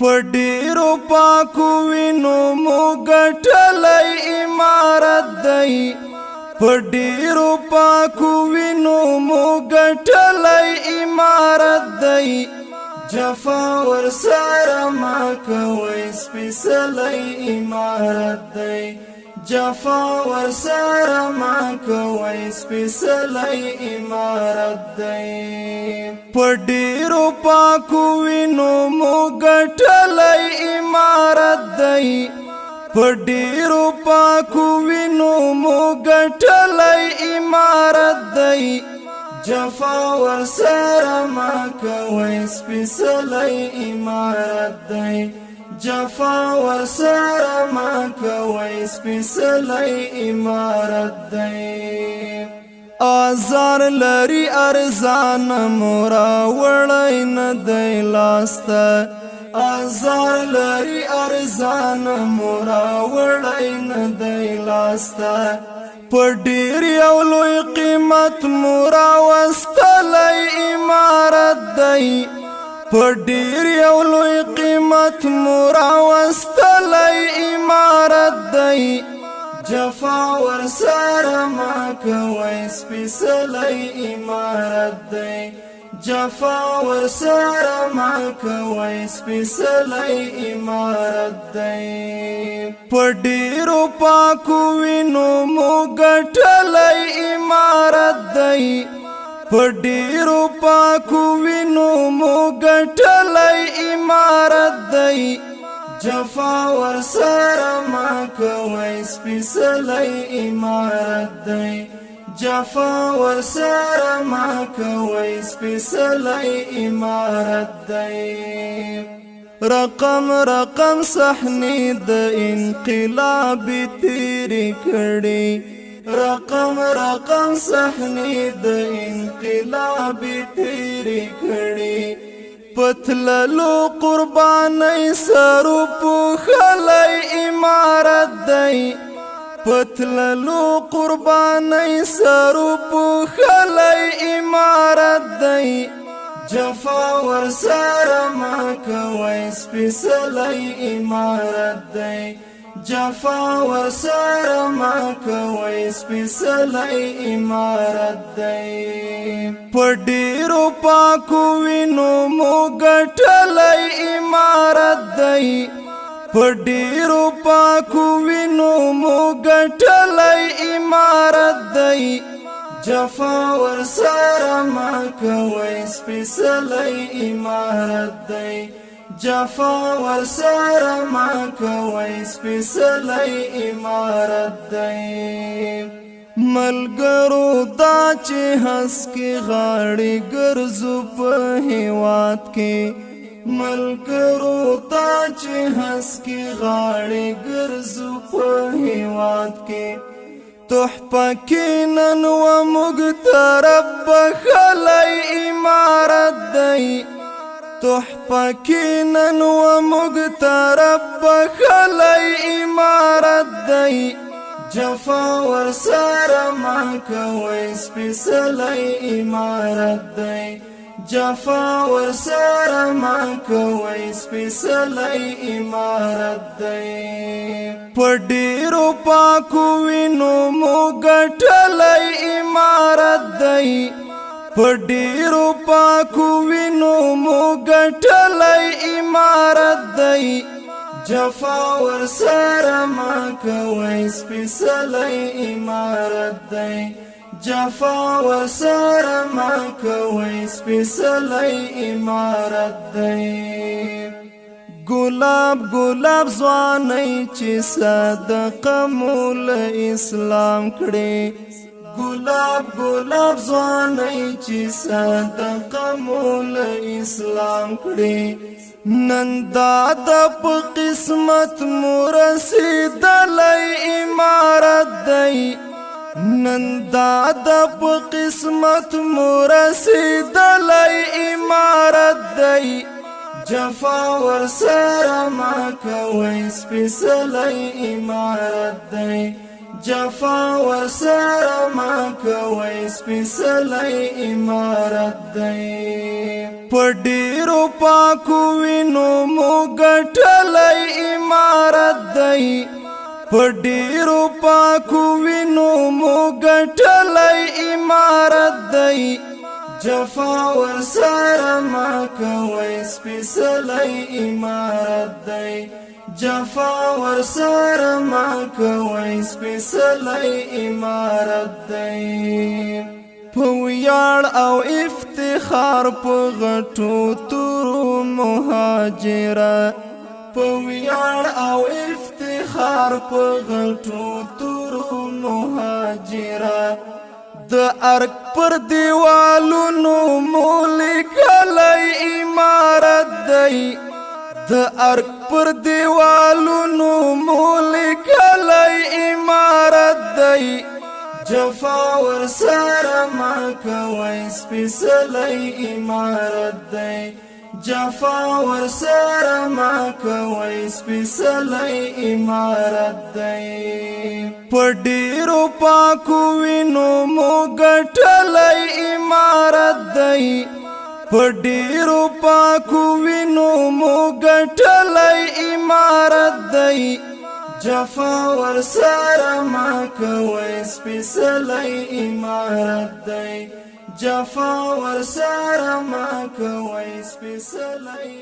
پډیرو پاکو وینو مو ګټلای امارت دی پډیرو پاکو وینو مو ګټلای امارت دی جفا ور سره ما کوي سپیڅلی امارت دی جفا ور سره ما کوي سپیڅلی امارت دی پډیرو پاکو وینو مو ګټلای امارت دی پډیرو پاکو وینو مو ګټلای امارت دی جفا ور سره ما کوي سپیڅلی امارت دی جفا ور سره ما کوي سپیڅلی امارت دی آزار لري ارزان مورا وړای نه دی لاسته آزار لري ارزان مورا وړای نه دی لاسته پډیر یو لوی قیمت مورا واستلای امارت دی پډیر یو لوی قیمت مورا واستلای امارت دی جفا ور سره ما کوي سپیڅلی امارت دی جفا ور سره ما کوي سپیڅلی امارت دی پډیرو پاکو وینو مو ګټلای امارت دی پډیرو پاکو وینو مو ګټلای امارت دی جفا ور سره ما کوي سپیڅلی امارت دی جفا ور سره ما کوي سپیڅلی امارت دی رقم رقم صحنی د انقلاب تیری کړي رقم رقم صحنی د انقلاب تیری کړي پتللو قربانی سرو پوخلی امارت دی پتللو قربانی سرو پوخلی امارت دی جفا ور سره ما کوي سپیڅلی امارت دی جفا ور سره ما کوي سپیڅلی امارت دی پډیرو پاکو وینو مو ګټلای امارت دی پډیرو پاکو وینو مو ګټلای امارت دی جفا ور سره ما کوي سپیڅلی امارت دی جفا ور سره ما کوي سپیڅلی امارت دی ملګرو دا چې هس کې غاړي ګرځو په هیواد کې ملګرو دا چې هس کې غاړي ګرځو په هیواد کې تحفه کې نن و موږ طرف بخلی امارت دی تحفه کې نن و موږ طرف بخلی امارت دی جفا ور سره ما کوي سپیڅلی امارت دی جفا ور سره ما کوي سپیڅلی امارت دی پډیرو پاکو وینو مو ګټلای امارت دی پډیرو پاکو وینو مو ګټلای امارت دی جفا ور سره ما کوي سپیڅلی امارت دی جفا ور سره ما کوي سپیڅلی امارت دی ګلاب ګلاب ځواني چې صدقه مول اسلام کړي ګلاب ګلاب ځواني چې صدقه مول اسلام کړي نن دا د په قسمت مرسیدلی امارت دی نن دا د په قسمت مرسیدلی امارت دی جفا ور سره ما کوي سپیڅلی امارت دی جفا ور سره ما کوي سپیڅلی امارت دی په ډیرو پاکو وینو مو ګټلی امارت دی په ډیرو پاکو وینو مو ګټلی امارت دی جفا ورسره ما کوئ سپیڅلی امارت دی جفا ورسره ما کوئ سپیڅلی امارت دی په ویاړ او افتخار په غټو تورو مهاجره په ویاړ او افتخار په غټو تورو مهاجره د ارګ پر دیوالونو مو لیکلی امارت دی د ارګ پر دیوالونو مو لیکلی امارت دی جفا ورسره ما کوئ سپیڅلی امارت دی جفا ورسره ما کوئ سپیڅلی امارت دی په ډیرو پاکو وینو مو ګټلی امارت دی په ډیرو پاکو وینو مو ګټلی امارت دی جفا ورسره ما کوئ سپیڅلی امارت دی جفا ورسره ما کوئ سپیڅلی